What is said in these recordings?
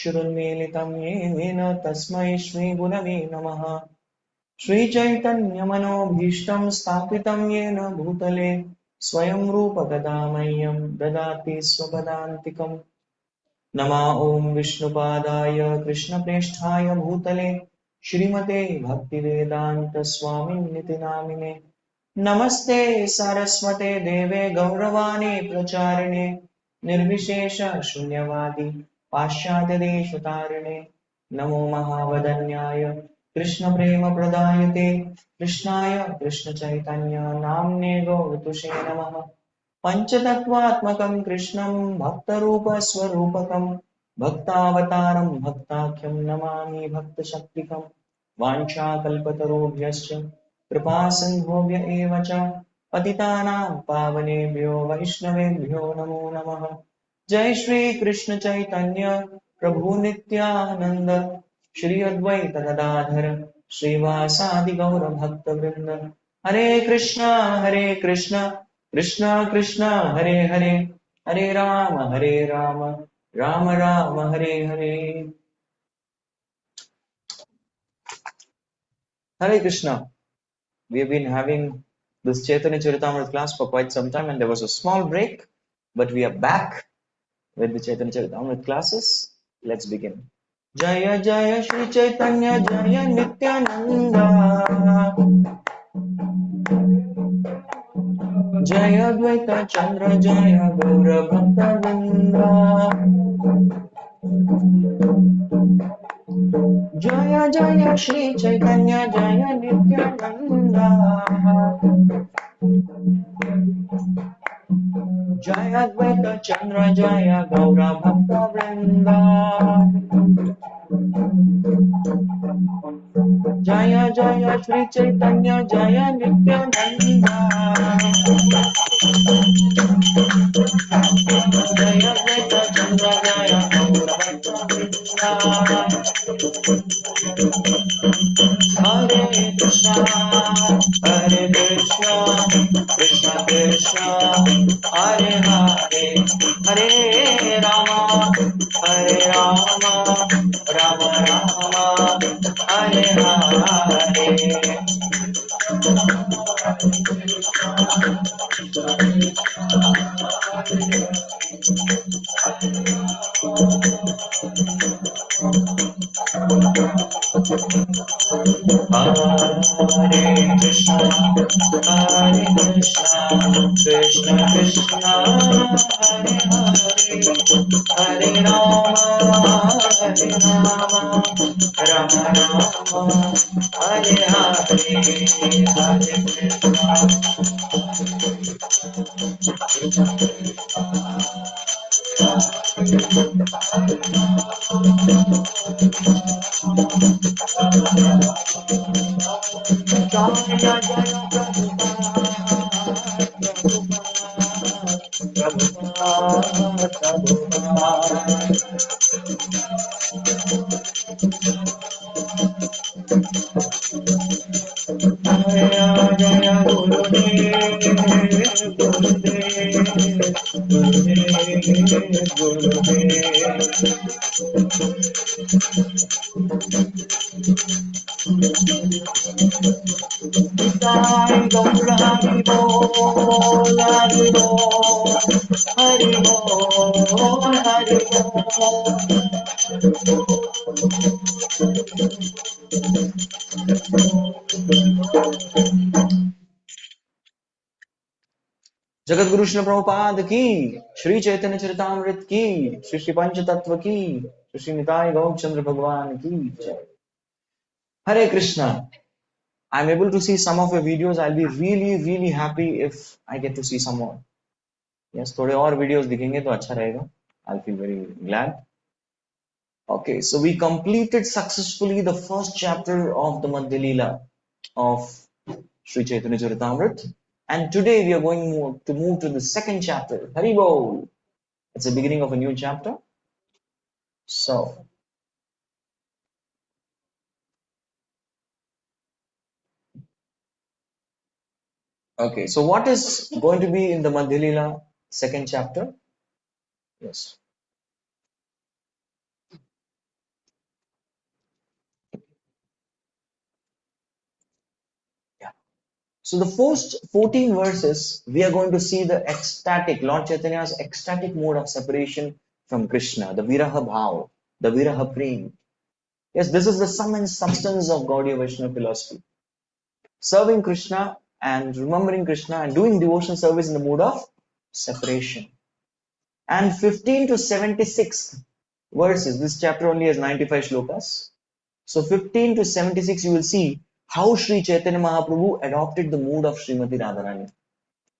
चक्षुरुन्मीलितं येन तस्मै श्रीगुरवे नमः। श्रीचैतन्यमनोभीष्टं स्थापितं येन भूतले स्वयं रूपकदा मह्यं ददाति स्वपदान्तिकम्। नमः ॐ विष्णुपादाय कृष्णप्रेष्ठाय भूतले श्रीमते भक्तिवेदान्तस्वामिन्निति नामिने। नमस्ते सारस्वते देवे गौरवाणी प्रचारिणे निर्विशेष शून्यवादी पाश्चात्यदेशतारिणे। नमो महावदन्याय कृष्ण प्रेम प्रदायते कृष्णाय कृष्ण चैतन्य नाम्ने गौतुषे नमः। पंचतत्वात्मकं कृष्णं भक्तरूप स्वरूपकं भक्तावतारं भक्ताख्यं नमामि भक्तशक्तिकं। वाञ्छाकल्पतरुभ्यश्च कृपा सिन्धुभ्य एव च पतितानां पावनेभ्यो वैष्णवेभ्यो नमो नमः। जय श्री कृष्ण चैतन्य प्रभु नित्यानंद श्री अद्वैत गदाधर श्रीवासादि गौर भक्त वृंद। हरे कृष्णा कृष्णा कृष्णा हरे हरे, हरे Ram Ram Ram Hare Hare. Hare Krishna. We have been having this Chaitanya Charitamrita class for quite some time and there was a small break, but we are back with the Chaitanya Charitamrita classes. Let's begin. Jaya Jaya Shri Chaitanya Jaya Nityananda, Jaya Advaita Chandra Jaya Gaura Bhakta Vrinda, Jaya Jaya Shri Chaitanya Jaya Nityananda, Jaya Advaita Chandra Jaya Gaura Bhakta Vrinda, Jaya Jaya Shri Chaitanya Jaya Nityananda, Jaya Advaita Chandra Jaya Gaura Bhakta Vrinda. Hare Krishna Krishna Krishna Hare Hare, Hare Rama Rama Rama Hare Hare. Hare Krishna Krishna Krishna Hare Hare, Hare Rama Rama Rama Hare Hare, Hare Jaya Jaya Jaya Gurudev Sai Gaura Hari Bol Hari Bol Hari Bol Hari Bol. Jagat Guru Shri Prabhupada की, श्री चैतन्य चरितामृत की, श्री श्री पंच तत्व की, श्री श्री निताय गौर चंद्र भगवान की जय। हरे Krishna. I'm able to see some of your videos. I'll be really happy if I get to see some more. Yes, थोड़े और videos दिखेंगे तो अच्छा रहेगा. I'll feel very glad. Okay, so we completed successfully the first chapter of the Madhya Leela of Sri Chaitanya Charitamrita, and today we are going to move to the second chapter. Hari Bol. It's the beginning of a new chapter. So, okay, so what is going to be in the Madhya Leela second chapter? Yes. So the first 14 verses, we are going to see the ecstatic, Lord Chaitanya's ecstatic mode of separation from Krishna, the Viraha Bhav, the Viraha Prem. Yes, this is the sum and substance of Gaudiya Vaishnava philosophy. Serving Krishna and remembering Krishna and doing devotional service in the mood of separation. And 15 to 76 verses, this chapter only has 95 shlokas. So 15 to 76, you will see how Sri Chaitanya Mahaprabhu adopted the mood of Srimati Radharani.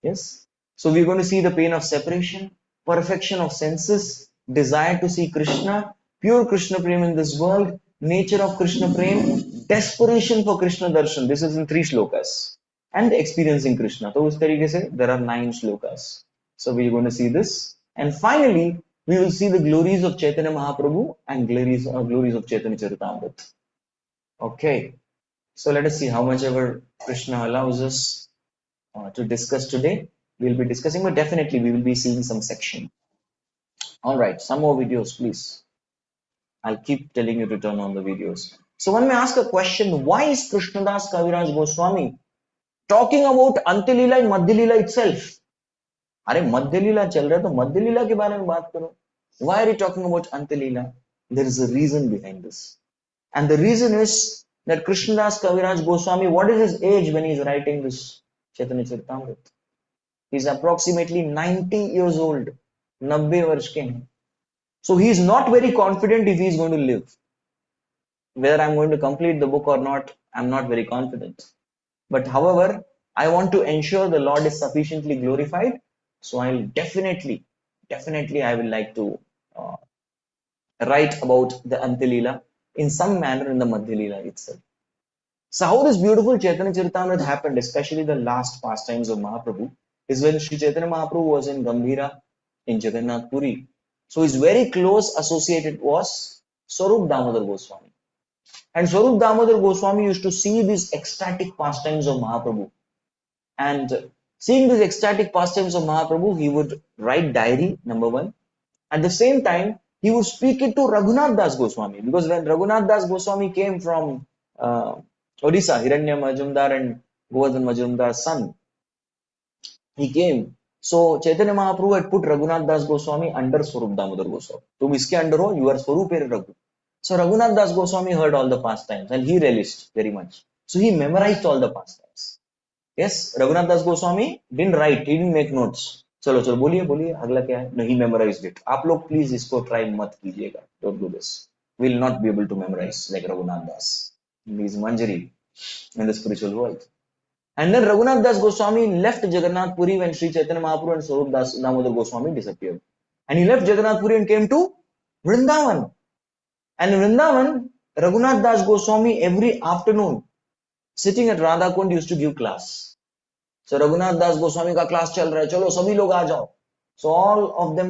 Yes. So we're going to see the pain of separation, perfection of senses, desire to see Krishna, pure Krishna Prem in this world, nature of Krishna Prem, desperation for Krishna Darshan. This is in 3 shlokas. And experiencing Krishna. So us tarike se, there are 9 shlokas. So we're going to see this. And finally, we will see the glories of Chaitanya Mahaprabhu and glories of Chaitanya Charitamrita. Okay. So let us see how much ever Krishna allows us to discuss today. We'll be discussing, but definitely we will be seeing some section. All right, some more videos, please. I'll keep telling you to turn on the videos. So one may ask a question, why is Krishnadas Kaviraj Goswami talking about Antilila and Madhyalila itself? अरे मध्य लीला चल रहा है तो मध्य लीला के बारे में बात करो. Why are you talking about Antilila? There is a reason behind this. And the reason is that Krishnadas Kaviraj Goswami, what is his age when he is writing this Chaitanya Charitamrita? He is approximately 90 years old. 90 वर्ष के हैं. So he is not very confident if he is going to live. Whether I'm going to complete the book or not, I'm not very confident. But however, I want to ensure the Lord is sufficiently glorified. So I'll definitely I will like to write about the Antilila in some manner in the Madhyalila itself. So how this beautiful Chaitanya Charitamrita happened, especially the last pastimes of Mahaprabhu, is when Sri Chaitanya Mahaprabhu was in Gambhira in Jagannath Puri. So his very close associate was Swarup Damodar Goswami. And Swarup Damodar Goswami used to see these ecstatic pastimes of Mahaprabhu. And seeing these ecstatic pastimes of Mahaprabhu, he would write diary, number one. At the same time, he would speak it to Raghunath Das Goswami. Because when Raghunath Das Goswami came from Odisha, Hiranya Majumdar and Govardhan Majumdar's son, he came. So Chaitanya Mahaprabhu had put Raghunath Das Goswami under Swarup Damodar Goswami. Tum iske under ho, you are Swarup Raghu. So Raghunath Das Goswami heard all the pastimes and he relished very much. So he memorized all the pastimes. Yes, Raghunath Das Goswami didn't write, he didn't make notes. चलो चलो बोलिए अगला क्या है? नहीं memorized it. आप लोग please इसको try मत कीजिएगा. Don't do this. We will not be able to memorize like Raghunath Das. He is Manjari in the spiritual world. And then Raghunath Das Goswami left Jagannath Puri when Sri Chaitanya Mahaprabhu and Swarup Das Damodar Goswami disappeared. And he left Jagannath Puri and came to Vrindavan. And in Vrindavan, Raghunath Das Goswami every afternoon sitting at Radha Kund used to give class. So Raghunath Das Goswami ka class chal raha hai, chalo sabhi log aa jao. So all the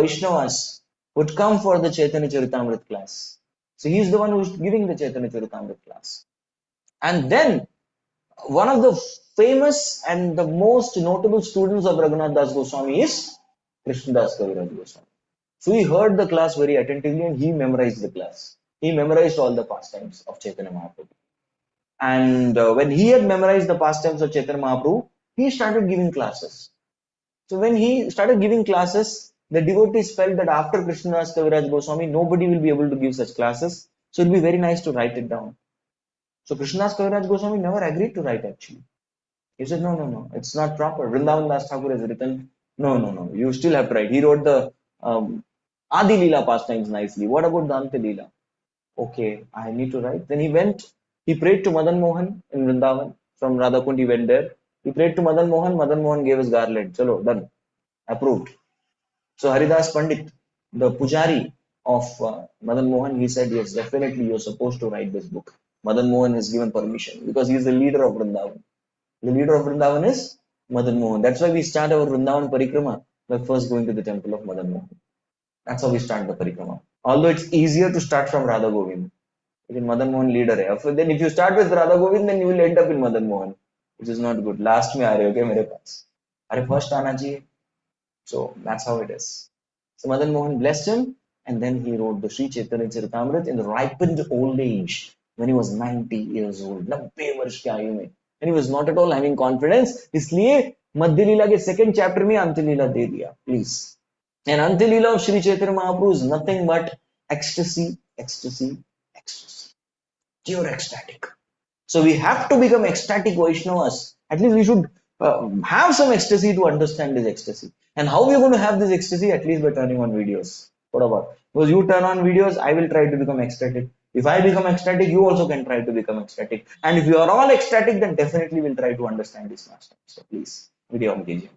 Vaishnavas would come for the Chaitanya Charitamrita class. So he is the one who is giving the Chaitanya Charitamrita class. And then one of the famous and the most notable students of Raghunath Das Goswami is Krishnadas Kaviraj Goswami. So he heard the class very attentively and he memorized the class. He memorized all the pastimes of Chaitanya Mahaprabhu. And when he had memorized the pastimes of Chaitanya Mahaprabhu, he started giving classes. So when he started giving classes, the devotees felt that after Krishnadas Kaviraj Goswami, nobody will be able to give such classes. So it would be very nice to write it down. So Krishnadas Kaviraj Goswami never agreed to write actually. He said, no, it's not proper. Vrindavan Das Thakur has written, no, you still have to write. He wrote the Adi Leela pastimes nicely. What about the Ante Leela? Okay, I need to write. Then he prayed to Madan Mohan in Vrindavan. From Radha Kund, he went there. He prayed to Madan Mohan gave his garland. Chalo, done. Approved. So Haridas Pandit, the Pujari of Madan Mohan, he said, yes, definitely you're supposed to write this book. Madan Mohan has given permission because he is the leader of Vrindavan. The leader of Vrindavan is Madan Mohan. That's why we start our Vrindavan Parikrama by first going to the temple of Madan Mohan. That's how we start the Parikrama. Although it's easier to start from Radha Govind. Because Madan Mohan leader hai. Then if you start with Radha Govind, then you will end up in Madan Mohan, which is not good. Last mein aa rahe ho kya mere paas? Are first aana chahiye. So that's how it is. So Madan Mohan blessed him and then he wrote the Sri Chaitanya Charitamrita in the ripened old age when he was 90 years old. 90 वर्ष की आयु में and he was not at all having confidence. इसलिए मध्य लीला के second chapter में अंत्य लीला दे दिया, please. And अंत्य Leela of Sri Chaitanya Mahaprabhu is nothing but ecstasy, ecstasy, ecstasy, pure ecstatic. So we have to become ecstatic Vaishnavas. At least we should have some ecstasy to understand this ecstasy. And how we are going to have this ecstasy? At least by turning on videos. What about? Because you turn on videos, I will try to become ecstatic. If I become ecstatic, you also can try to become ecstatic. And if you are all ecstatic, then definitely we'll try to understand this master. So please, video engaging.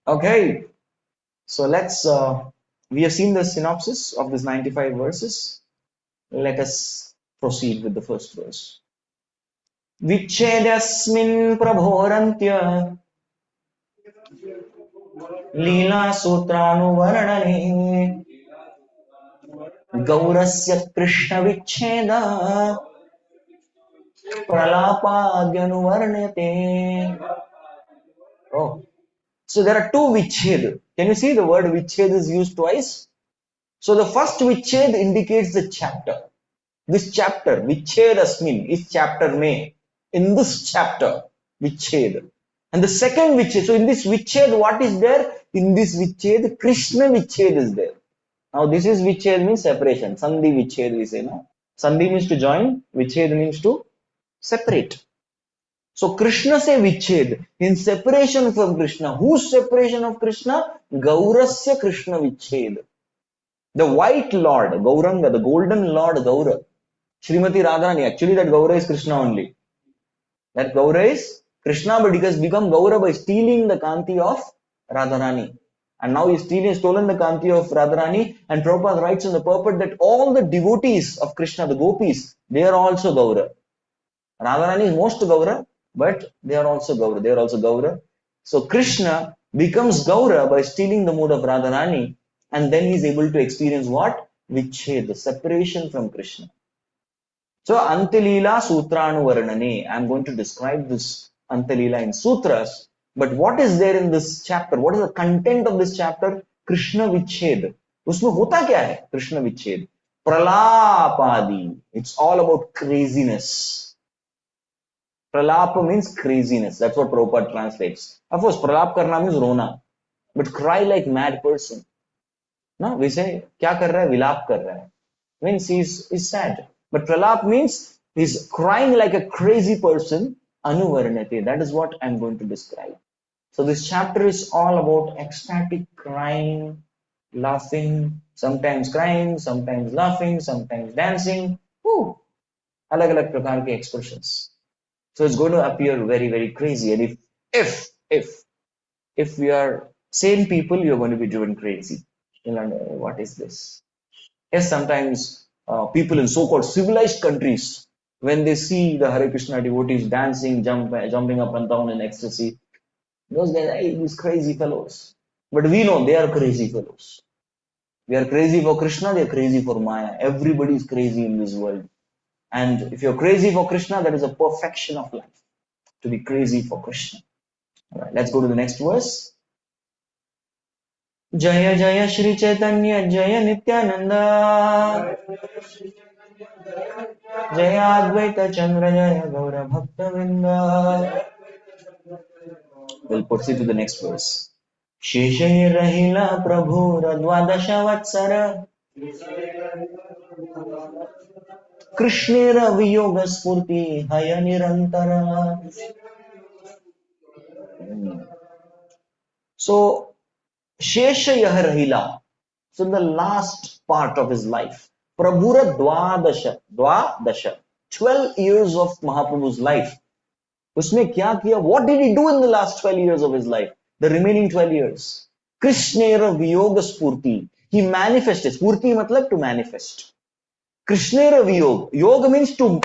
Okay. So let's, we have seen the synopsis of this 95 verses. Let us proceed with the first verse. विच्छेदस्मिन् प्रभोरन्त्य लीलासूत्रानुवर्णने गौरस्य कृष्णविच्छेद प्रलापाद्यनुवर्ण्यते. Oh, so there are two vichhed. Can you see the word vichhed is used twice? So the first vichhed indicates the chapter. This chapter, vichhed asmin, is chapter mein. In this chapter, vichhed. And the second vichhed, so in this vichhed, what is there? In this vichhed, Krishna vichhed is there. Now this is vichhed means separation. Sandhi vichhed we say, no? Sandhi means to join, vichhed means to separate. So Krishna say vichhed, in separation from Krishna. Whose separation of Krishna? Gaurasya Krishna vichhed. The white Lord, Gauranga, the golden Lord Gaura. Srimati Radharani, actually that Gaura is Krishna only. That Gaura is Krishna, but he has become Gaura by stealing the Kanti of Radharani. And now he's stolen the Kanti of Radharani, and Prabhupada writes in the purport that all the devotees of Krishna, the gopis, they are also Gaura. Radharani is most Gaura, but they are also Gaura. They are also Gaura. So Krishna becomes Gaura by stealing the mood of Radharani, and then he is able to experience what? Vichhed, the separation from Krishna. So Antilila Sutranuvarnane. I am going to describe this Antilila in sutras. But what is there in this chapter? What is the content of this chapter? Krishna Vichhed. उसमें होता क्या है? Krishna Vichhed. Pralapadi. It's all about craziness. Pralapa means craziness. That's what Prabhupada translates. Of course, pralap karna means rona. But cry like mad person. No, we say, क्या कर रहा है? विलाप कर रहा है. Means he's sad. But pralap means he's crying like a crazy person. Anuvarnate. That is what I'm going to describe. So this chapter is all about ecstatic crying, laughing, sometimes crying, sometimes laughing, sometimes dancing. Woo! Alag-alag prakar ke expressions. So it's going to appear very, very crazy. And if we are sane people, you're going to be driven crazy. You'll wonder, what is this? Yes, sometimes people in so-called civilized countries, when they see the Hare Krishna devotees dancing, jumping up and down in ecstasy, those guys, hey, these crazy fellows. But we know they are crazy fellows. We are crazy for Krishna, they are crazy for Maya. Everybody is crazy in this world. And if you're crazy for Krishna, that is a perfection of life. To be crazy for Krishna. All right, let's go to the next verse. Jaya Jaya Shri Chaitanya Jaya Nityananda Jaya Advaita Chandra Jaya Gaura Bhakta Vrinda. We'll proceed to the next verse. Sheshe Rahila Prabhura Dwadasha Vatsara Krishnera Viyoga Spurti Haya Nirantara. So Shesha Rahila. So in the last part of his life, Prabhura Dwadasha, 12 years of Mahaprabhu's life. Usme kya kiya? What did he do in the last 12 years of his life? The remaining 12 years. Krishnera Viyoga Spurti. He manifested. Spurti matlab to manifest. Krishnera Viyog. Yoga means to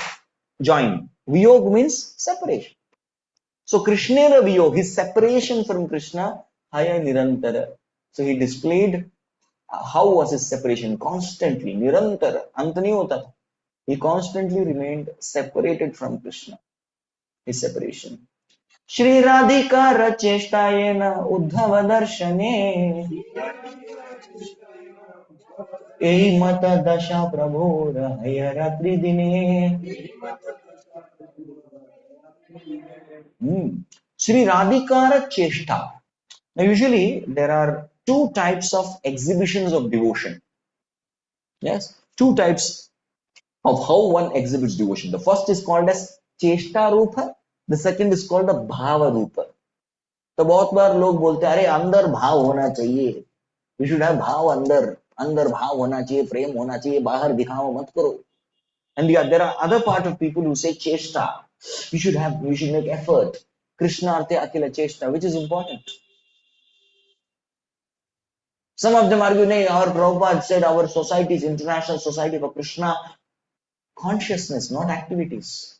join. Viyog means separation. So Krishnera Viyog, his separation from Krishna, Haya Nirantara. So he displayed how was his separation? Constantly, Nirantara, ant nahi hota tha. He constantly remained separated from Krishna. His separation. Shri Radhika Racheshtayena Uddhava Darshane Ei Mata Dasha Prabhora Haya Ratri Dine. Sri Radhikara Cheshta. Now, usually there are two types of exhibitions of devotion. Yes, two types of how one exhibits devotion. The first is called as Cheshta Rupa. The second is called the Bhava Rupa. तो बहुत बार लोग बोलते हैं अरे अंदर भाव होना चाहिए, यू शुड हैव भाव, अंदर अंदर भाव होना चाहिए, प्रेम होना चाहिए, बाहर दिखाओ मत करो. And there are other part of people who say cheshta, you should make effort, Krishna arte akila cheshta, which is important. Some of them argue, nay, our Prabhupada said our society is international society for Krishna consciousness, not activities.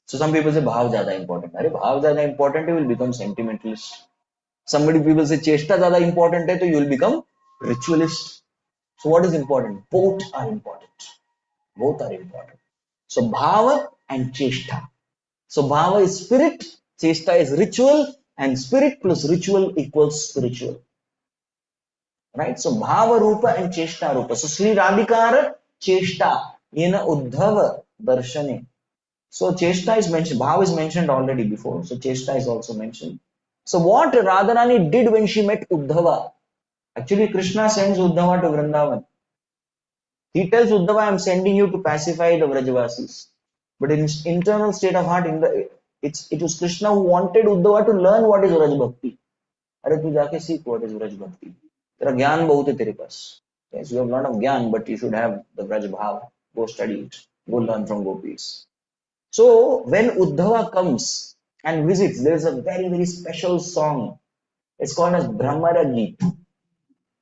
So some people say bhav zyada important. Arey bhav zyada important, you will become sentimentalist. Somebody people say cheshta zyada important hai, so you will become ritualist. So what is important? Both are important. Both are important. So bhava and cheshta. So bhava is spirit, cheshta is ritual, and spirit plus ritual equals spiritual. Right? So bhava rupa and cheshta rupa. So Sri Radhikara cheshta yena uddhava darshane. So cheshta is mentioned, bhava is mentioned already before. So cheshta is also mentioned. So what Radharani did when she met Uddhava? Actually, Krishna sends Uddhava to Vrindavan. He tells Uddhava, I am sending you to pacify the Vrajavasis. But in his internal state of heart, it was Krishna who wanted Uddhava to learn what is Vraj Bhakti. Arey tu jaake seek what is Vraj Bhakti. Tera gyan bahut hai tere paas. Yes, you have a lot of gyan, but you should have the Vraj Bhav. Go study it. Go learn from gopis. So when Uddhava comes and visits, there is a very, very special song. It's called as Brahmara Geet.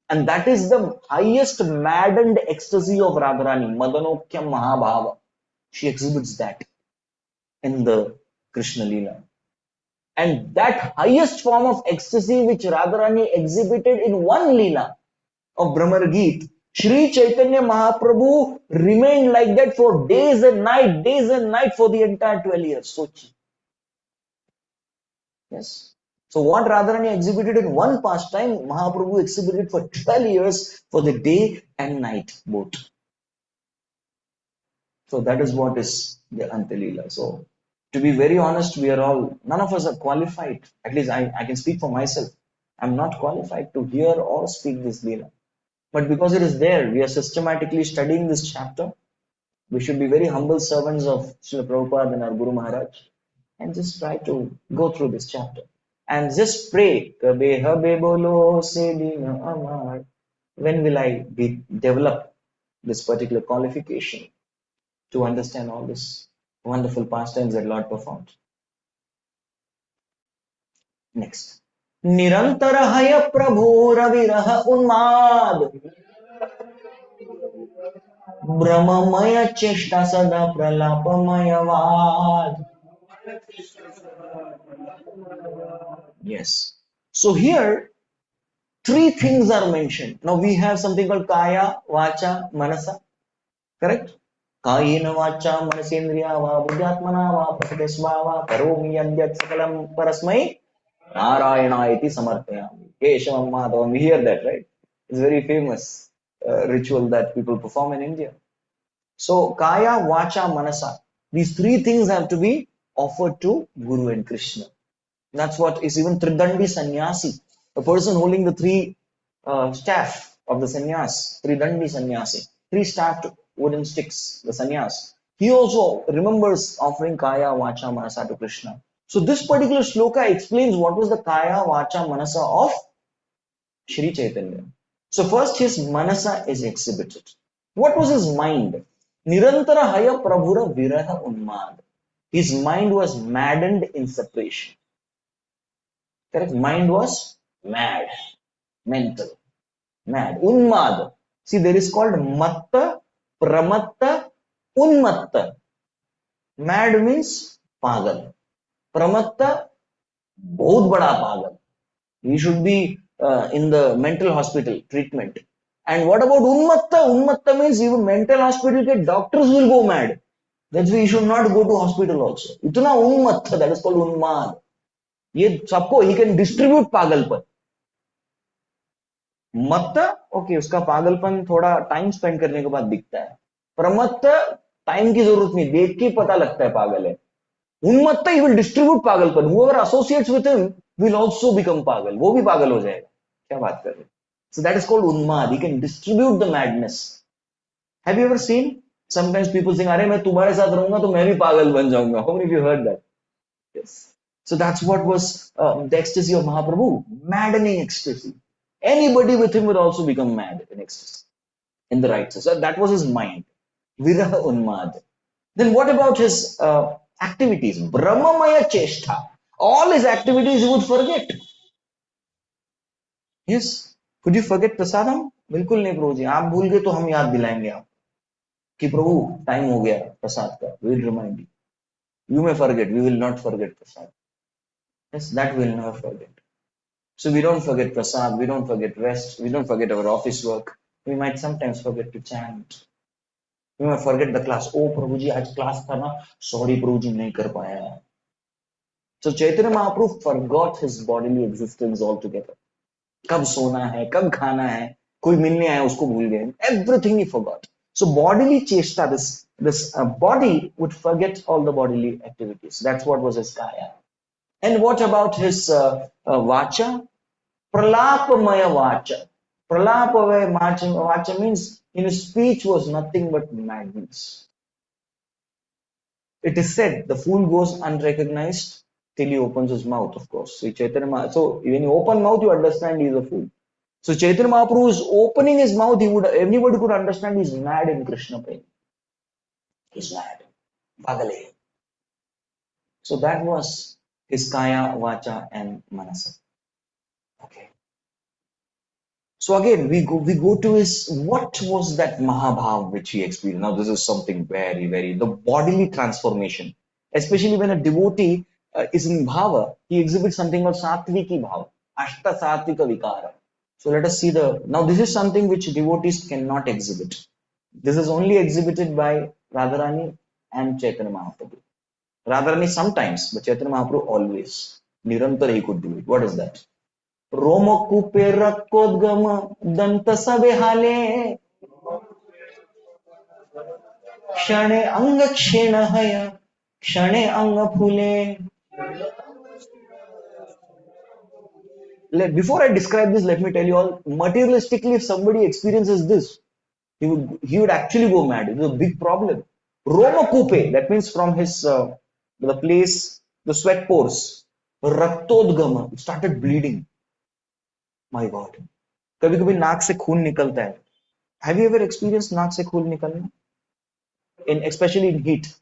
And that is the highest maddened ecstasy of Radharani, Madanokyam Mahabhava. She exhibits that in the Krishna Leela. And that highest form of ecstasy which Radharani exhibited in one Leela of Brahmara Geet, Sri Chaitanya Mahaprabhu remained like that for days and night for the entire 12 years. Sochi. Yes. So what Radharani exhibited in one pastime, Mahaprabhu exhibited for 12 years for the day and night both. So that is what is the Antalila. So to be very honest, none of us are qualified. At least I can speak for myself. I'm not qualified to hear or speak this Leela. But because it is there, we are systematically studying this chapter. We should be very humble servants of Srila Prabhupada and our Guru Maharaj and just try to go through this chapter. And just pray, when will I develop this particular qualification to understand all this wonderful pastimes that Lord performed? Next. Nirantara haya prabhu raviraha unmad brahmamaya cheshta sada pralapamaya vad. Yes. So here, three things are mentioned. Now we have something called Kaya, Vacha, Manasa. Correct? Kayena Vacha, Manasendriya, Va, Buddhyatmana, Va, Prasadesva, Va, Karomi, Yadhyat, Sakalam, Parasmai, Narayana iti Samarpayami. Keshavam Madhavam. We hear that, right? It's a very famous ritual that people perform in India. So Kaya, Vacha, Manasa. These three things have to be offered to Guru and Krishna. That's what is even Tridandi Sannyasi. The person holding the three staff of the sannyas, Tridandi Sannyasi, three staffed wooden sticks, the sannyas. He also remembers offering Kaya, Vacha, Manasa to Krishna. So this particular shloka explains what was the Kaya, Vacha, Manasa of Sri Chaitanya. So first his Manasa is exhibited. What was his mind? Nirantara haya prabhura viraha unmad. His mind was maddened in separation. Correct? Mind was mad, mental, mad, unmad. See, there is called matta, pramatta, unmatta. Mad means pagal. Pramatta, bahut bada pagal. He should be in the mental hospital treatment. And what about unmatta? Unmatta means even mental hospital ke doctors will go mad. That's why he should not go to hospital also. Itna unmatta, that is called unmad. ये सबको he can distribute पागलपन. मत्त okay, उसका पागलपन थोड़ा time spend करने के बाद दिखता है. प्रमत्त टाइम की जरूरत नहीं, देख के पता लगता है पागल है. Unmatta, he will distribute pagalpan. Whoever associates with him will also become pagal. वो भी पागल हो जाएगा. क्या बात कर रहे? So that is called unmad. He can distribute the madness. Have you ever seen? Sometimes people think, अरे मैं तुम्हारे साथ रहूंगा तो मैं भी पागल बन जाऊंगा. How many of you heard that? Yes. So that's what was the ecstasy of Mahaprabhu. Maddening ecstasy. Anybody with him would also become mad in ecstasy. In the right sense. So that was his mind. Viraha unmad. Then what about his activities? Brahmamaya cheshta. All his activities he would forget. Yes. Could you forget prasadam? बिल्कुल नहीं प्रभु जी. आप भूल गए तो हम याद दिलाएंगे आप कि प्रभु टाइम हो गया प्रसाद का. We will remind you. You may forget. We will not forget prasad. Yes, that we will never forget. So we don't forget prasad. We don't forget rest. We don't forget our office work. We might sometimes forget to chant. We might forget the class. Oh प्रभु जी आज class था ना. Sorry प्रभु जी नहीं कर पाया. So Chaitanya Mahaprabhu forgot his bodily existence altogether. कब सोना है, कब खाना है, कोई मिलने आया उसको भूल गए. Everything he forgot. So bodily cheshta, this body would forget all the bodily activities. That's what was his kaya. And what about his vacha? Pralapamaya vacha. Pralapamaya vacha means in his speech was nothing but madness. It is said the fool goes unrecognized till he opens his mouth, of course. So when you open mouth, you understand he is a fool. So Chaitanya Mahaprabhu is opening his mouth, everybody could understand he's mad in Krishna prema. He's mad. Bagale. So that was his kaya, vacha, and manasa. Okay. So again, we go to his, what was that Mahabhav which he experienced? Now this is something very, the bodily transformation. Especially when a devotee is in bhava, he exhibits something called satviki bhava, ashta satvika vikara. So let us see now this is something which devotees cannot exhibit. This is only exhibited by Radharani and Chaitanya Mahaprabhu. Radharani sometimes, but Chaitanya Mahaprabhu always. Nirantar he could do it. What is that? Romakupe rakkodgama danta sabehale kshane anga kshenahaya kshane anga phule. Before I describe this, let me tell you all, materialistically, if somebody experiences this, he would actually go mad. It is a big problem. Romakupe, that means from his the place, the sweat pores. Raktodgama, it started bleeding. My God. कभी कभी नाक से खून निकलता है. Have you ever experienced नाक से खून निकलना? Especially in heat.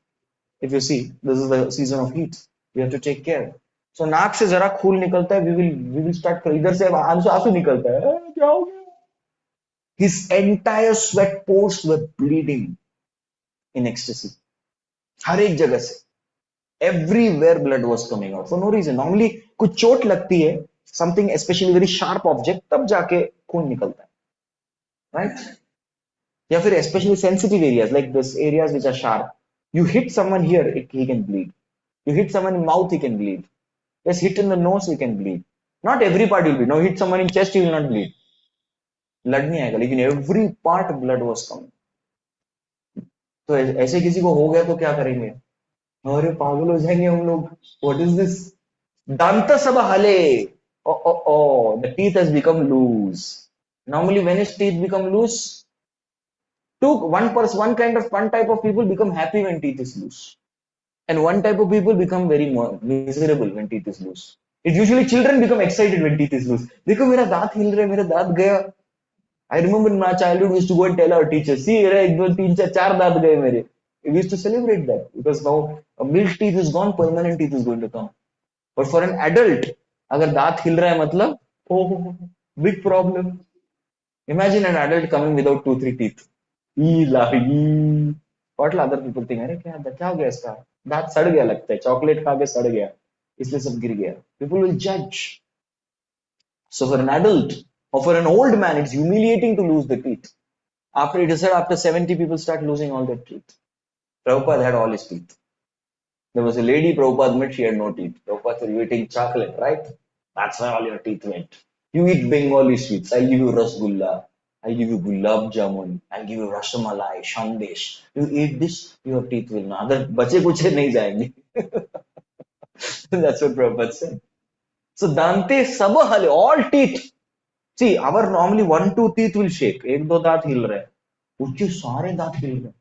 If you see, this is the season of heat. We have to take care. So नाक से जरा खून निकलता है. We will start. इधर से आंसू निकलता है. क्या हो गया? His entire sweat pores were bleeding in ecstasy. हर एक जगह से. Everywhere blood was coming out for no reason. Normally कुछ चोट लगती है, something especially very sharp object, तब जाके खून निकलता है, right? या फिर especially sensitive areas like this, areas which are sharp. You hit someone here, he can bleed. You hit someone in mouth, he can bleed. Just hit in the nose, he can bleed. Not every part will bleed. No, hit someone in chest, he will not bleed. Blood नहीं आएगा, लेकिन every part blood was coming. तो ऐसे किसी को हो गया तो क्या करेंगे? अरे पागल हो जाएंगे हम लोग. What is this? Danta sabahale. Oh, the teeth has become loose. Normally, when his teeth become loose, one type of people become happy when teeth is loose, and one type of people become very miserable when teeth is loose. It usually children become excited when teeth is loose. देखो मेरा दांत हिल रहा है, मेरा दांत गया. I remember in my childhood we used to go and tell our teachers, see, एक दो तीन चार दांत गए मेरे. We used to celebrate that because now a milk teeth is gone, permanent teeth is going to come. But for an adult, अगर दांत हिल रहा है मतलब, oh, big problem. Imagine an adult coming without 2-3 teeth. What will other people think? अरे क्या हो गया इसका? दांत सड़ गया लगता है, चॉकलेट खा के सड़ गया, इसलिए सब गिर गया. People will judge. So for an adult or for an old man, it's humiliating to lose the teeth. After it is said, after 70, people start losing all their teeth. Prabhupada had all his teeth. There was a lady, Prabhupada met, she had no teeth. Prabhupada said, you're eating chocolate, right? That's why all your teeth went. You eat Bengali sweets. I'll give you rasgulla. I'll give you gulab jamun. I'll give you rasamalai, shandesh. You eat this, your teeth will not. Other bache kuche nahi jayenge. That's what Prabhupada said. So Dante sabahale, all teeth. See, our normally 1-2 teeth will shake. एक दो दांत हिल रहे हैं. उसके सारे दांत हिल रहे हैं.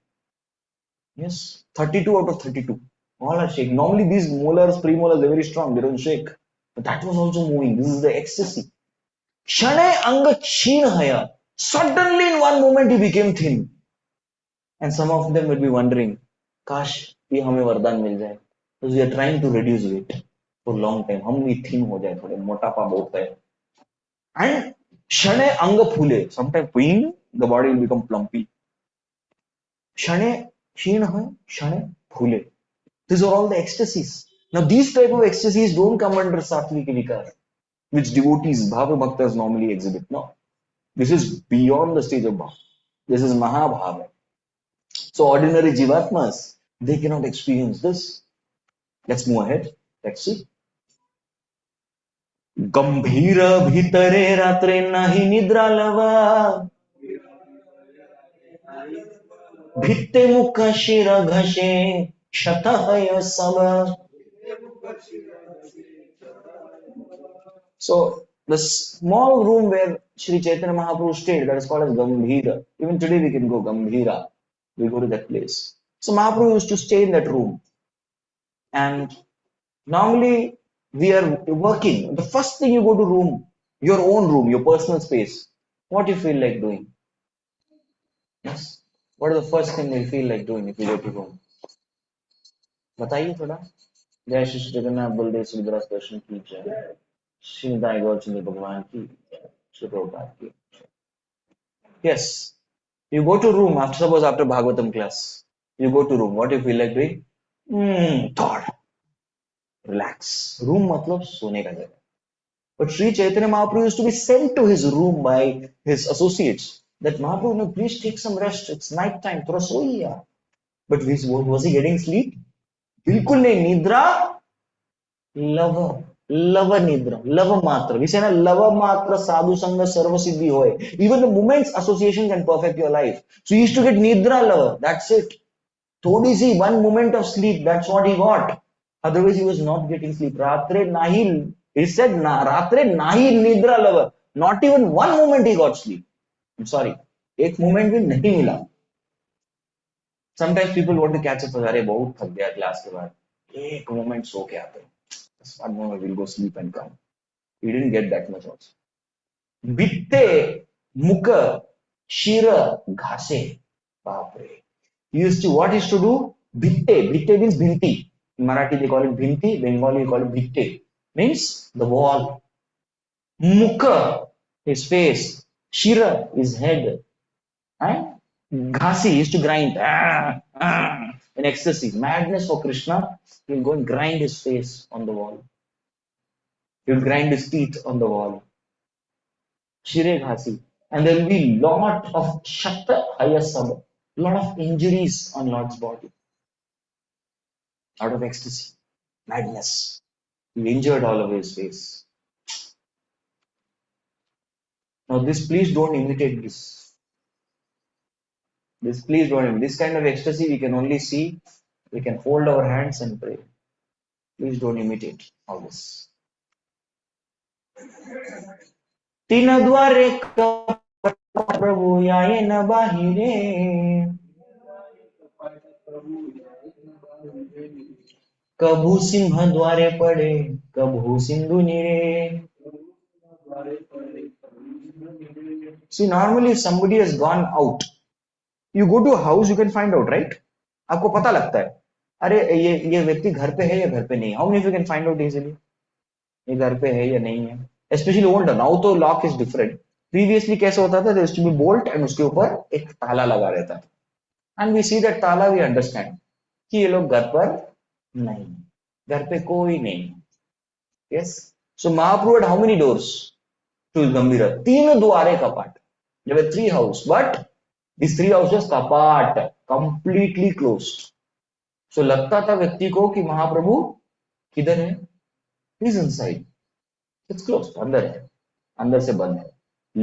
Yes, 32 out of 32. All are shaking. Normally these molars, premolars, they're very strong. They don't shake. But that was also moving. This is the ecstasy. Shane anga chin haya. Suddenly in one moment he became thin. And some of them will be wondering, Kash, ये हमें वरदान मिल जाए. Because we are trying to reduce weight for a long time. हम भी thin हो जाए थोड़े, मोटापा बहुत है. And shane anga phule. Sometimes the body will become plumpy. Shane क्षीण है, क्षणे फूले. These are all the ecstasies. Now these type of ecstasies don't come under sattvic vikar, which devotees, bhava bhaktas normally exhibit. No, this is beyond the stage of bhava. This is mahabhava. So ordinary jivatmas, they cannot experience this. Let's move ahead. Let's see. Gambhira bhitare ratre nahi nidra lava. भित्ते मुख शिर घसे शतहय सब. So the small room where Sri Chaitanya Mahaprabhu stayed, that is called as Gambhira. Even today we can go Gambhira. We go to that place. So Mahaprabhu used to stay in that room. And normally we are working. The first thing you go to room, your own room, your personal space, what you feel like doing? Yes. What is the first thing you feel like doing if you go to room? बताइए थोड़ा. जय श्री जगन्नाथ बलदेव सुभद्रा दर्शन की जय. श्री निताई गौरचंद्र भगवान की जय. श्री प्रभुपाद की. Yes. You go to room after, suppose after Bhagavatam class. You go to room. What you feel like doing? Thought. Relax. Room matlab सोने का जगह. But Sri Chaitanya Mahaprabhu used to be sent to his room by his associates. That Mahaprabhu, no, please take some rest. It's night time. थोड़ा सोइए. But was he getting sleep? बिल्कुल नहीं. निद्रा lava nidra, lava matra. We say na lava matra sadhu sangha sarva siddhi hoy. Even the moments association can perfect your life. So he used to get nidra lava. That's it. Thodi si, one moment of sleep. That's what he got. Otherwise he was not getting sleep. Ratre nahi, he said ratre nahi nidra lava. Not even one moment he got sleep. I'm sorry. Ek moment bhi nahi mila. Sometimes people want to catch up. Arey bahut thak gaya class ke baad. Ek moment so ke aate. One moment we'll go sleep and come. He didn't get that much also. Bitte, mukha, shira, ghase. Baapre. He used to, what he used to do? Bitte. Bitte means bhinti. In Marathi they call it bhinti. Bengali they call it bitte. Means the wall. Mukha, his face. Shira, his head. And ghasi, he used to grind. In ecstasy, madness for Krishna, he'll go and grind his face on the wall. He'll grind his teeth on the wall. Shire ghasi. And there will be lot of shakta hayasab, lot of injuries on Lord's body. Out of ecstasy, madness. He injured all over his face. Now this, please don't imitate this. This, please don't imitate. This kind of ecstasy we can only see. We can fold our hands and pray. Please don't imitate all this. तीन द्वारे प्रभु आए न बाहिरे. कभू सिंह द्वारे पड़े कभू सिंधु नीरे. See, normally if somebody has gone out, you go to a house, you can find out, right? आपको पता लगता है, अरे ये व्यक्ति घर पे है या घर पे नहीं है. How many of you can find out easily? ये घर पे है या नहीं है? Especially older. Now तो lock is different. Previously कैसे होता था? There used to be bolt and उसके ऊपर एक ताला लगा रहता था. And we see that ताला, we understand कि ये लोग घर पर नहीं, घर पे कोई नहीं. Yes. So Mahaprabhu had how many doors to Gambhira? तीन द्वारे कपाट. There were 3 houses, but these 3 houses कपाट, completely closed. So लगता था व्यक्ति को कि महाप्रभु किधर है? He is inside. It's closed. अंदर है, अंदर से बंद है.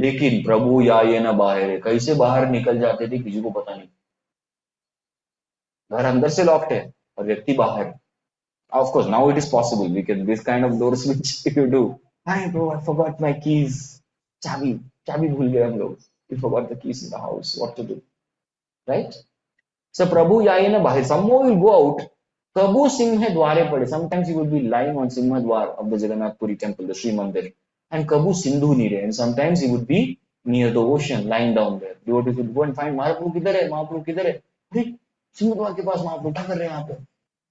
लेकिन प्रभु या ये ना बाहर है. कैसे बाहर निकल जाते थे किसी को पता नहीं. घर अंदर से लॉक्ड है और व्यक्ति बाहर. Of course, now it is possible because this kind of door switch, if you do, hi bro, I forgot my keys. Chabi bhul gaya hum log. We forgot the keys in the house. What to do? Right? So Prabhu yaye na bahir. Someone will go out. Prabhu Singh dware pade. Sometimes he would be lying on Singha Dwar of the Jagannath Puri temple, the Sri Mandir. And Prabhu Sindhu nire. And sometimes he would be near the ocean, lying down there. Devotees would go and find Mahaprabhu kidhar hai, Mahaprabhu kidhar hai. Hey, Singha Dwar ke paas Mahaprabhu kya kar rahe hain yahan pe?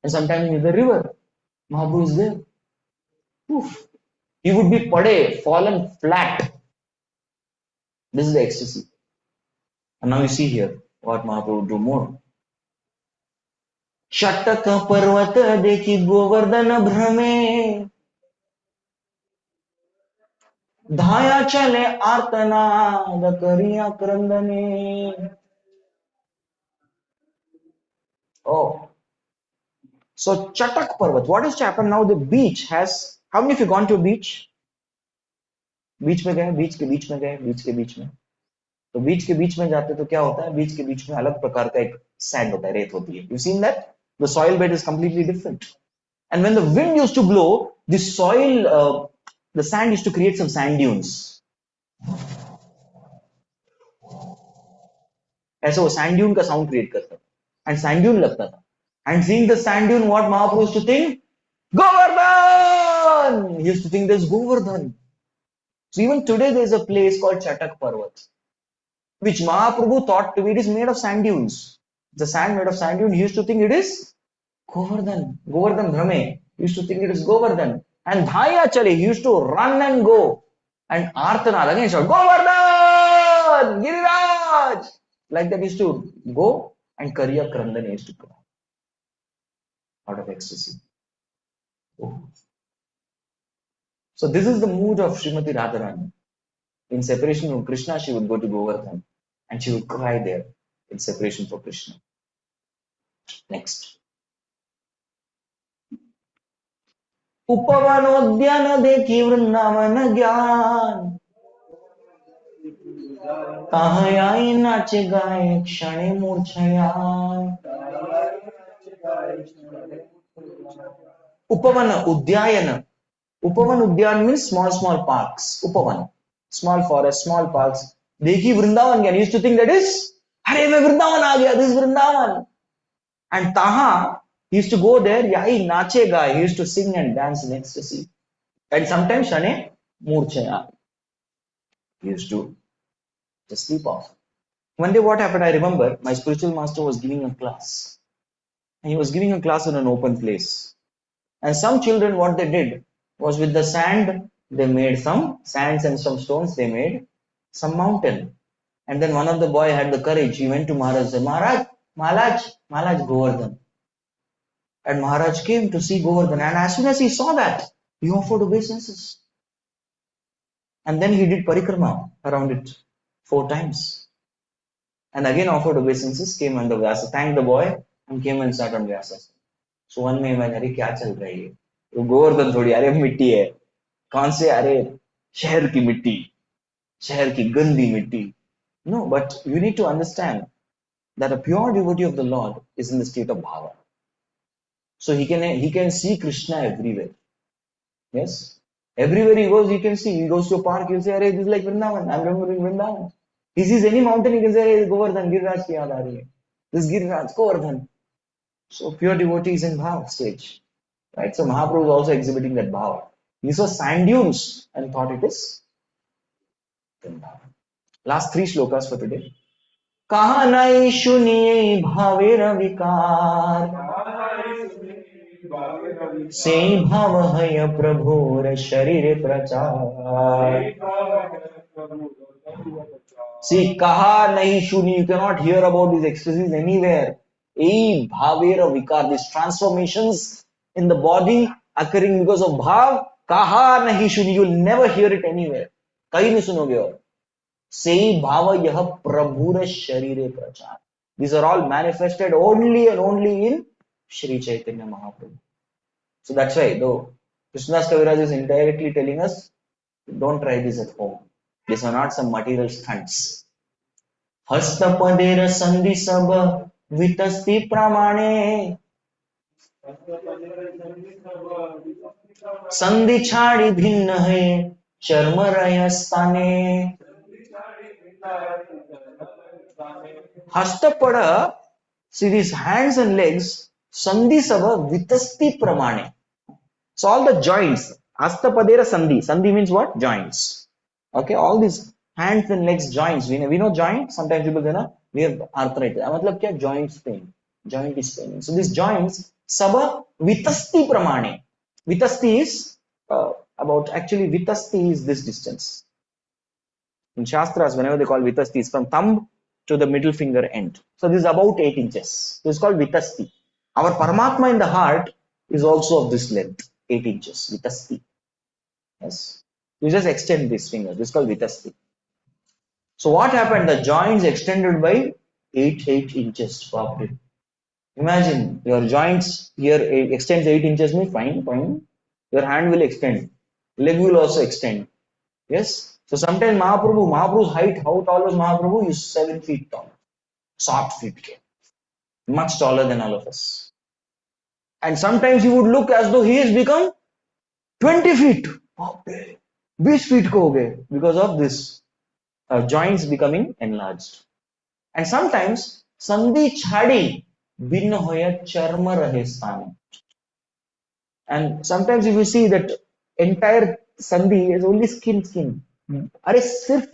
And sometimes near the river, Mahaprabhu is there. Oof. He would be pade, fallen flat. This is the ecstasy. And now you see here what Mahaprabhu would do more. चटक पर्वत देखी गोवर्धन भ्रमे धाया चले आर्तनाद करिया क्रंदने. Oh, so Chatak Parvat. What has happened now? The beach has. How many of you gone to a beach? बीच में गए, बीच के बीच में गए, बीच के बीच में. तो बीच के बीच में जाते तो क्या होता है? बीच के बीच में अलग प्रकार का एक सैंड होता है, रेत होती है. You seen that? The soil bed is completely different. And when the wind used to blow, the soil, the sand used to create some sand dunes. ऐसे वो sand dune का sound create करता था. And sand dune लगता था. And seeing the sand dune, what Mahaprabhu used to think? Govardhan! He used to think there's Govardhan. So even today there is a place called Chatak Parvat, which Mahaprabhu thought to be it is made of sand dunes. The sand made of sand dune, he used to think it is Govardhan. Govardhan Brahme. He used to think it is Govardhan. And Dhaya Chale, he used to run and go. And Artanad again shout, Govardhan! Giriraj! Like that he used to go and Kariya Krandan used to come out of ecstasy. Oh. So this is the mood of Srimati Radharani. In separation from Krishna, she would go to Govardhan and she would cry there in separation from Krishna. Next. उपवनोद्यान देखी वृंदावन ज्ञान कहाँ आई नाच गाए क्षणे मूर्छया. Upavan Udyayana. Upavan Udyan means small parks. Upavan. Small forests, small parks. Dekhi Vrindavan again. He used to think that is, Hare mein Vrindavan aa gaya, this is Vrindavan. And Taha, he used to go there, Yai Nachega. He used to sing and dance in ecstasy. And sometimes Shane Murchaya. He used to just sleep off. One day what happened, I remember, my spiritual master was giving a class. And he was giving a class in an open place. And some children, what they did was with the sand, they made some sands and some stones, they made some mountain. And then one of the boy had the courage. He went to Maharaj and said, Maharaj, Govardhan. And Maharaj came to see Govardhan. And as soon as he saw that, he offered obeisances. And then he did parikrama around it 4 times. And again offered obeisances, came on the Vyasa, thanked the boy, and came and sat on Vyasa. So one may imagine, अरे क्या चल रहा है ये? तो गोवर्धन थोड़ी, अरे मिट्टी है. कौन से? अरे शहर की मिट्टी, शहर की गंदी मिट्टी. No, but you need to understand that a pure devotee of the Lord is in the state of bhava. So he can see Krishna everywhere. Yes, everywhere he goes, he can see. He goes to a park, he'll say, "Arey, this is like Vrindavan. I'm remembering Vrindavan." He sees any mountain, he can say, "Arey, Govardhan, Giriraj ki yaad aa rahi hai. This is Giriraj, Govardhan." So pure devotee is in bhava stage, right? So Mahaprabhu is also exhibiting that bhava. He saw sand dunes and thought it is Vrindavan. Last 3 shlokas for today. कहा नहीं सुनिए भावेर विकार से भाव है प्रभुर शरीर प्रचार. See, kaha nahi shuni, you cannot hear about these ecstasies anywhere. Bhavera vikar, these transformations in the body occurring because of bhav, kaha nahi shuni, you will never hear it anywhere. Kahin nahi sunoge aur. Sei bhava yah prabhura sharire prachar. These are all manifested only and only in Shri Chaitanya Mahaprabhu. So that's why, though Krishnadas Kaviraj is indirectly telling us, don't try this at home. These are not some material stunts. Hastapadera sandhi sab vitasti pramane संधि छाड़ी भिन्न है चर्म रय स्थाने हस्तपड. See these hands and legs, sandhi sava vitasti pramane. So all the joints, hastapadera sandhi. Sandhi means what? Joints. Okay, all these hands and legs joints. We know joint. Sometimes people say, "Na, we have arthritis." मतलब क्या? Joints pain. Joint is paining. So these joints, sava vitasti pramane. Vitasti is about, actually vitasti is this distance. In Shastras, whenever they call vitasti, it's from thumb to the middle finger end. So this is about 8 inches. So it's called vitasti. Our Paramatma in the heart is also of this length, 8 inches, vitasti. Yes. You just extend this finger. This is called vitasti. So what happened? The joints extended by 8 inches. Imagine your joints here extends 8 inches, means fine, fine. Your hand will extend. Leg will also extend. Yes. So sometimes Mahaprabhu's height, how tall was Mahaprabhu? Is 7 feet tall. Short feet. Much taller than all of us. And sometimes he would look as though he has become 20 feet. 20 feet ko ho gaye because of this joints becoming enlarged. And sometimes sandhi chhadi binna hoya charma rahe sthane. And sometimes if you see that entire sandhi is only skin. अरे सिर्फ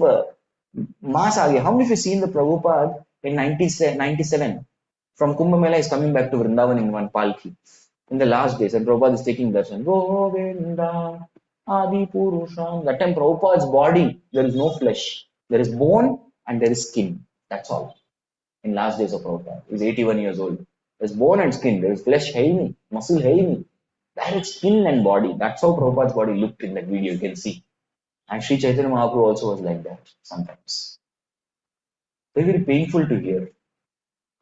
मास आ गया. How many of you seen the Prabhupada in 97 from Kumbh Mela is coming back to Vrindavan in one palki in the last days, and Prabhupada is taking darshan. Govinda Adi Purusham. That time Prabhupada's body, there is no flesh. There is bone and there is skin. That's all. In last days of Prabhupada. He's 81 years old. There's bone and skin. There is flesh, hai nahi. Muscle, hai nahi. There is skin and body. That's how Prabhupada's body looked in that video. You can see. And Sri Chaitanya Mahaprabhu also was like that sometimes. Very, very painful to hear.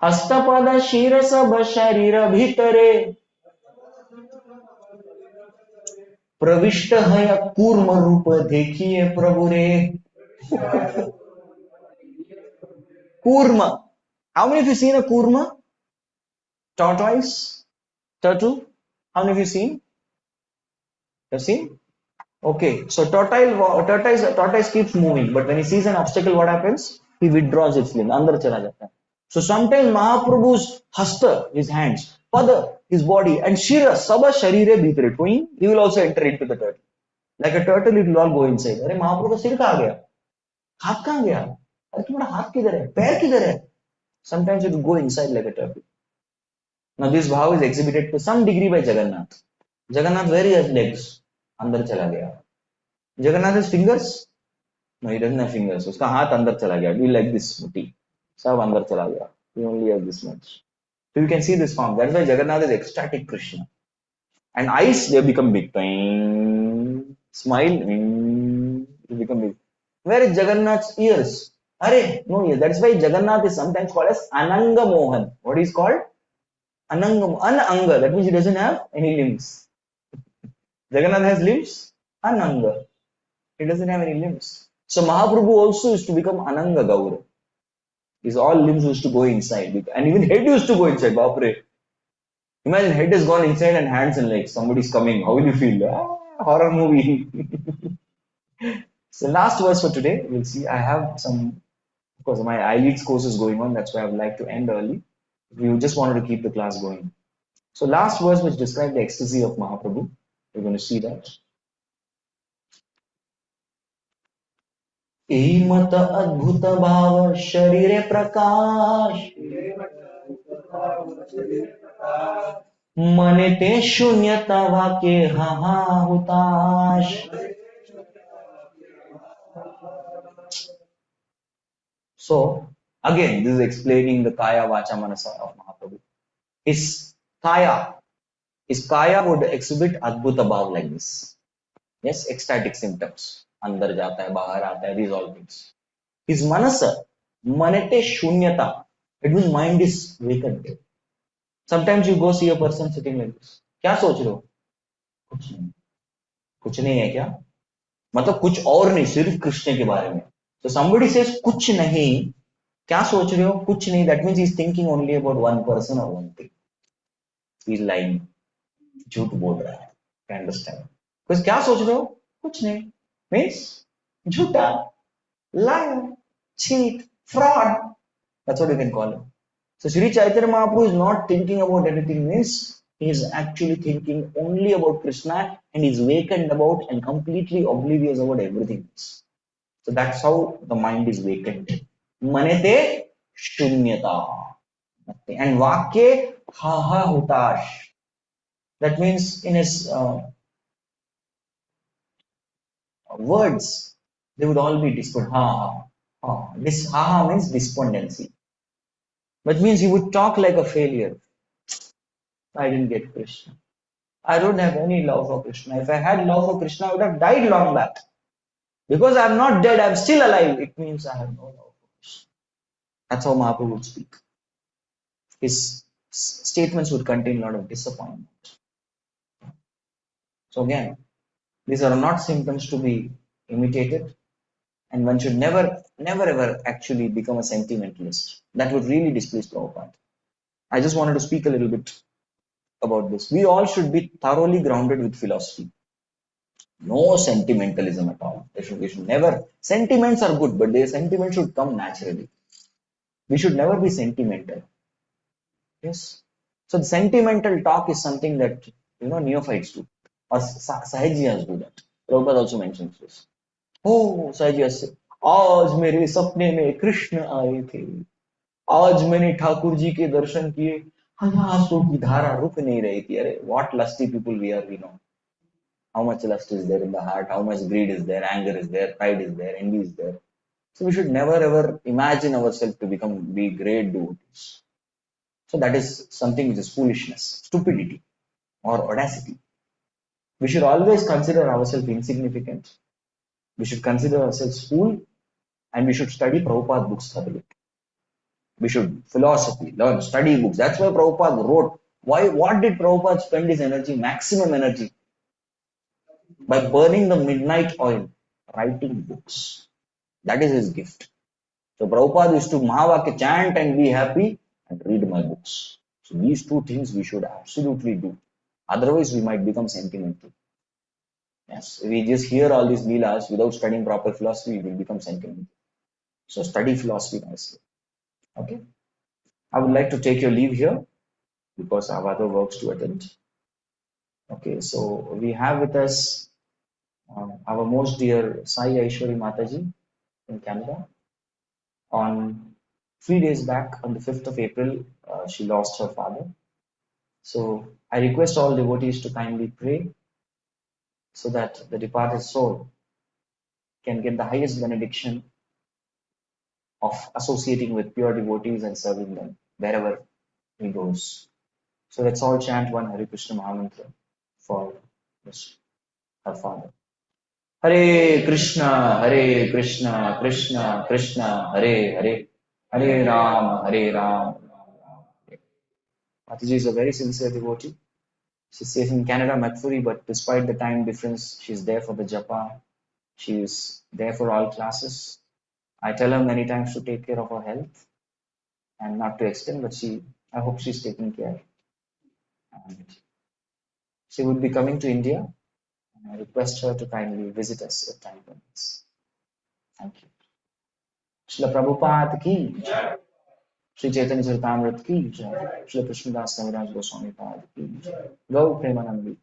Hastapada shira sabha sharira bhitare pravishta haya kurma rupa dekhiye prabhu re. Kurma. How many of you seen a kurma? Tortoise? Turtle? How many of you seen? Have seen? Okay, so tortoise keeps moving, but when he sees an obstacle, what happens? He withdraws its limb. Andar chala jata. So sometimes Mahaprabhu's hasta, his hands, pada, his body, and shira, sabha sharire bhitare, he will also enter into the turtle. Like a turtle, it will all go inside. अरे महाप्रभु का सिर कहाँ गया? हाथ कहाँ गया? अरे तुम्हारा हाथ किधर है? पैर किधर है? Sometimes it will go inside like a turtle. Now this bhav is exhibited to some degree by Jagannath. Jagannath, where he has legs? अंदर चला गया. Jagannath has fingers? No, he doesn't have fingers. उसका हाथ अंदर चला गया. Be like this mutti. सब अंदर चला गया. He only has this much. So you can see this form. That's why Jagannath is ecstatic Krishna. And eyes, they become big. Smile, they become big. Where is Jagannath's ears? Arey, no ears. That's why Jagannath is sometimes called as Ananga Mohan. What is called? Ananga. That means he doesn't have any limbs. Jagannath has limbs? Ananga. He doesn't have any limbs. So Mahaprabhu also used to become Ananga Gaura. His all limbs used to go inside. And even head used to go inside. Bapre. Imagine head has gone inside and hands and legs. Somebody's coming. How will you feel? Horror movie. So last verse for today. We'll see. I have some, of course, my eyelids course is going on. That's why I would like to end early. We just wanted to keep the class going. So last verse which describes the ecstasy of Mahaprabhu. We're going to see that. मत अद्भुत भाव शरीरे प्रकाश मने ते शून्यता वाके हाहाहुताश. So again, this is explaining the kaya vacha manasa of Mahaprabhu. His kaya would exhibit adbhuta bhav like this. Yes, ecstatic symptoms. अंदर जाता है, बाहर आता है, these all things. His manasa, manete shunyata. It means mind is vacant. Sometimes you go see a person sitting like this. क्या सोच रहे हो? कुछ नहीं. कुछ नहीं है क्या? मतलब कुछ और नहीं, सिर्फ कृष्ण के बारे में. So somebody says कुछ नहीं, क्या सोच रहे हो? कुछ नहीं. That means he's thinking only about one person or one thing. He's lying. झूठ बोल रहा है. Understand? Because क्या सोच रहे हो? कुछ नहीं. Means झूठा, liar, cheat, fraud. That's what you can call it. So Sri Chaitanya Mahaprabhu is not thinking about anything. Means he is actually thinking only about Krishna and is vacant about and completely oblivious about everything else. So that's how the mind is vacant. Manete shunyata. And vakye ha ha hutash. That means in his words, they would all be despondent. Ha ha. Ha. This ha ha means despondency. That means he would talk like a failure. I didn't get Krishna. I don't have any love for Krishna. If I had love for Krishna, I would have died long back. Because I'm not dead, I'm still alive. It means I have no love for Krishna. That's how Mahaprabhu would speak. His statements would contain a lot of disappointment. So again, these are not symptoms to be imitated, and one should never ever actually become a sentimentalist. That would really displease Prabhupada. I just wanted to speak a little bit about this. We all should be thoroughly grounded with philosophy. No sentimentalism at all. We should never. Sentiments are good, but their sentiments should come naturally. We should never be sentimental. Yes. So the sentimental talk is something that neophytes do, or Sahajiyas do that. Prabhupada also mentions this. Oh, Sahajiyas say, आज मेरे सपने में कृष्ण आए थे, आज मैंने ठाकुर जी के दर्शन किए, आंसू की धारा रुक नहीं रही थी. अरे, what lusty people we are, we know. How much lust is there in the heart, how much greed is there, anger is there, pride is there, envy is there. So we should never ever imagine ourselves to be great devotees. So that is something which is foolishness, stupidity, or audacity. We should always consider ourselves insignificant. We should consider ourselves fool, and we should study Prabhupada books thoroughly. We should philosophy, learn, study books. That's why Prabhupada wrote. Why? What did Prabhupada spend his energy, maximum energy? By burning the midnight oil, writing books. That is his gift. So Prabhupada used to Mahavakya chant and be happy and read my books. So these two things we should absolutely do. Otherwise, we might become sentimental. Yes, if we just hear all these leelas without studying proper philosophy, we will become sentimental. So study philosophy nicely. Okay. I would like to take your leave here because I have other works to attend. Okay, so we have with us our most dear Sai Aishwari Mataji in Canada. On 3 days back, on the 5th of April, she lost her father. So I request all devotees to kindly pray so that the departed soul can get the highest benediction of associating with pure devotees and serving them wherever he goes. So let's all chant one Hare Krishna Mahamantra for her father. Hare Krishna, Krishna Krishna, Hare Hare, Hare Ram, Hare Ram. Mataji is a very sincere devotee. She's safe in Canada, Matfuri, but despite the time difference, she's there for the japa. She's there for all classes. I tell her many times to take care of her health and not to extend, but I hope she's taking care. And she would be coming to India. And I request her to kindly visit us at time permits. Thank you. Srila Prabhupada ki jai. Sri Chaitanya Charitamrita ki jai. Srila Krishnadas Kaviraj Goswami Pad ki jai. Gau Premanandi.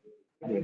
Hare